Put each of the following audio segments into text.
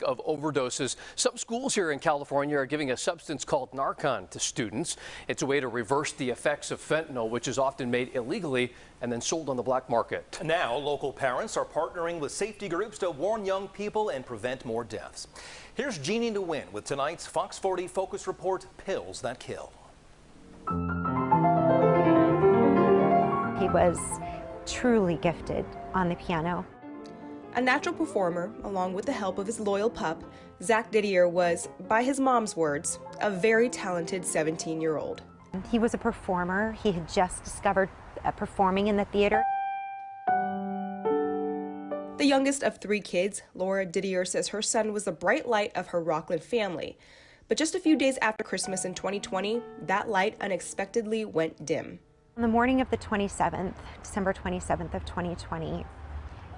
Of overdoses. Some schools here in California are giving a substance called Narcan to students. It's a way to reverse the effects of fentanyl, which is often made illegally and then sold on the black market. Now, local parents are partnering with safety groups to warn young people and prevent more deaths. Here's Jeannie Nguyen with tonight's Fox 40 Focus Report, Pills That Kill. He was truly gifted on the piano. A natural performer, along with the help of his loyal pup, Zach Didier was, by his mom's words, a very talented 17-year-old. He was a performer. He had just discovered performing in the theater. The youngest of 3 kids, Laura Didier says her son was the bright light of her Rockland family. But just a few days after Christmas in 2020, that light unexpectedly went dim. On the morning of the 27th, December 27th of 2020,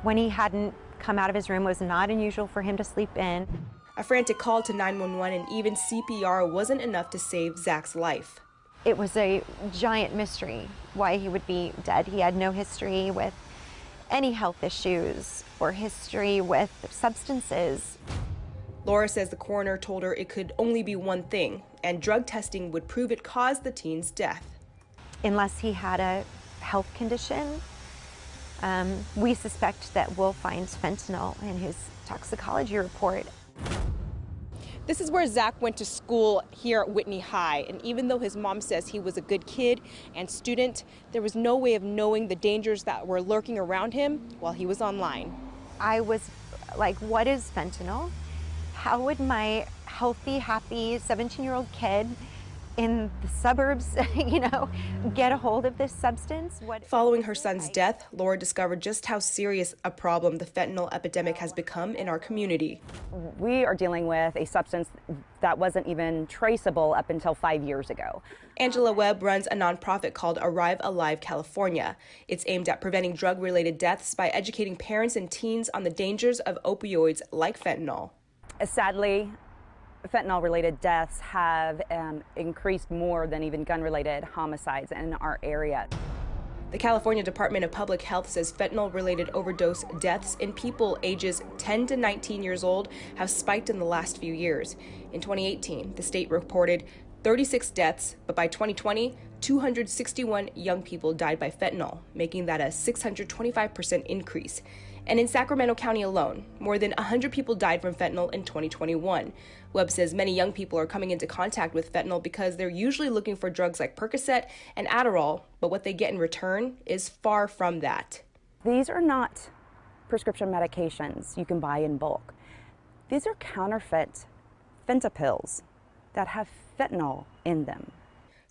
when he hadn't come out of his room, it was not unusual for him to sleep in. A frantic call to 911 and even CPR wasn't enough to save Zach's life. It was a giant mystery why he would be dead. He had no history with any health issues or history with substances. Laura says the coroner told her it could only be one thing, and drug testing would prove it caused the teen's death. Unless he had a health condition, we suspect that we'll find fentanyl in his toxicology report. This is where Zach went to school here at Whitney High, and even though his mom says he was a good kid and student, there was no way of knowing the dangers that were lurking around him while he was online. I was like, what is fentanyl? How would my healthy, happy 17-year-old kid in the suburbs, get a hold of this substance? Following her son's death, Laura discovered just how serious a problem the fentanyl epidemic has become in our community. We are dealing with a substance that wasn't even traceable up until 5 years ago. Angela Webb runs a nonprofit called Arrive Alive California. It's aimed at preventing drug-related deaths by educating parents and teens on the dangers of opioids like fentanyl. Sadly, fentanyl-related deaths have increased more than even gun-related homicides in our area. The California Department of Public Health says fentanyl-related overdose deaths in people ages 10 to 19 years old have spiked in the last few years. In 2018, the state reported 36 deaths, but by 2020, 261 young people died by fentanyl, making that a 625% increase. And in Sacramento County alone, more than 100 people died from fentanyl in 2021. Webb says many young people are coming into contact with fentanyl because they're usually looking for drugs like Percocet and Adderall, but what they get in return is far from that. These are not prescription medications you can buy in bulk. These are counterfeit fentanyls that have fentanyl in them.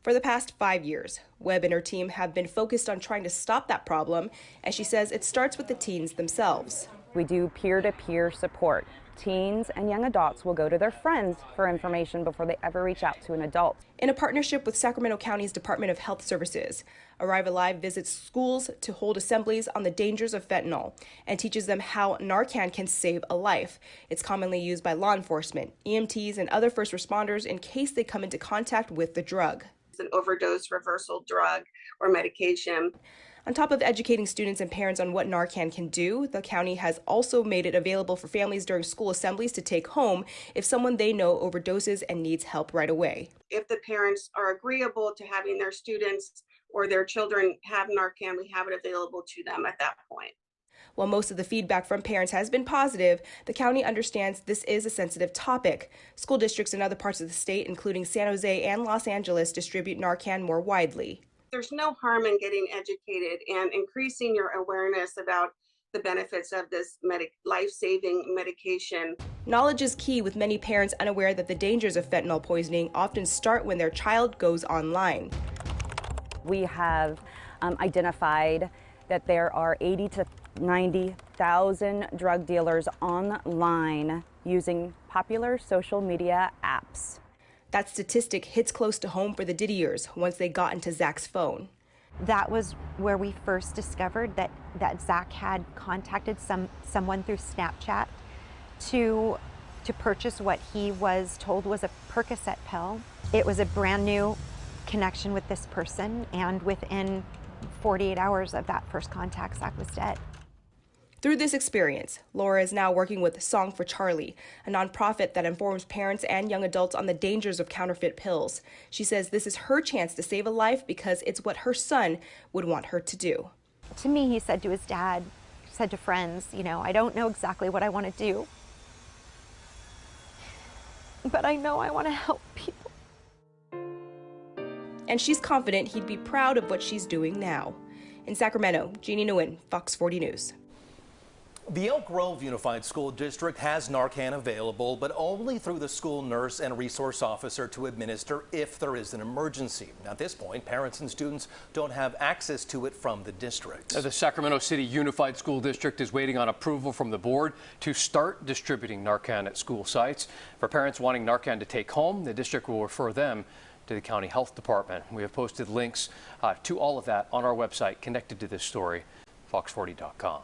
For the past 5 years, Webb and her team have been focused on trying to stop that problem, and she says it starts with the teens themselves. We do peer-to-peer support. Teens and young adults will go to their friends for information before they ever reach out to an adult. In a partnership with Sacramento County's Department of Health Services, Arrive Alive visits schools to hold assemblies on the dangers of fentanyl and teaches them how Narcan can save a life. It's commonly used by law enforcement, EMTs, and other first responders in case they come into contact with the drug. An overdose reversal drug or medication. On top of educating students and parents on what Narcan can do, the county has also made it available for families during school assemblies to take home if someone they know overdoses and needs help right away. If the parents are agreeable to having their students or their children have Narcan, we have it available to them at that point. While most of the feedback from parents has been positive, the county understands this is a sensitive topic. School districts in other parts of the state, including San Jose and Los Angeles, distribute Narcan more widely. There's no harm in getting educated and increasing your awareness about the benefits of this life-saving medication. Knowledge is key, with many parents unaware that the dangers of fentanyl poisoning often start when their child goes online. We have identified that there are 80 to 90,000 drug dealers online using popular social media apps. That statistic hits close to home for the Didiers once they got into Zach's phone. That was where we first discovered that Zach had contacted someone through Snapchat to purchase what he was told was a Percocet pill. It was a brand new connection with this person, and within 48 hours of that first contact, Zach was dead. Through this experience, Laura is now working with Song for Charlie, a nonprofit that informs parents and young adults on the dangers of counterfeit pills. She says this is her chance to save a life because it's what her son would want her to do. To me, he said to his dad, said to friends, you know, I don't know exactly what I want to do, but I know I want to help people. And she's confident he'd be proud of what she's doing now. In Sacramento, Jeannie Nguyen, Fox 40 News. The Elk Grove Unified School District has Narcan available, but only through the school nurse and resource officer to administer if there is an emergency. At this point, parents and students don't have access to it from the district. The Sacramento City Unified School District is waiting on approval from the board to start distributing Narcan at school sites. For parents wanting Narcan to take home, the district will refer them to the county health department. We have posted links to all of that on our website connected to this story, fox40.com.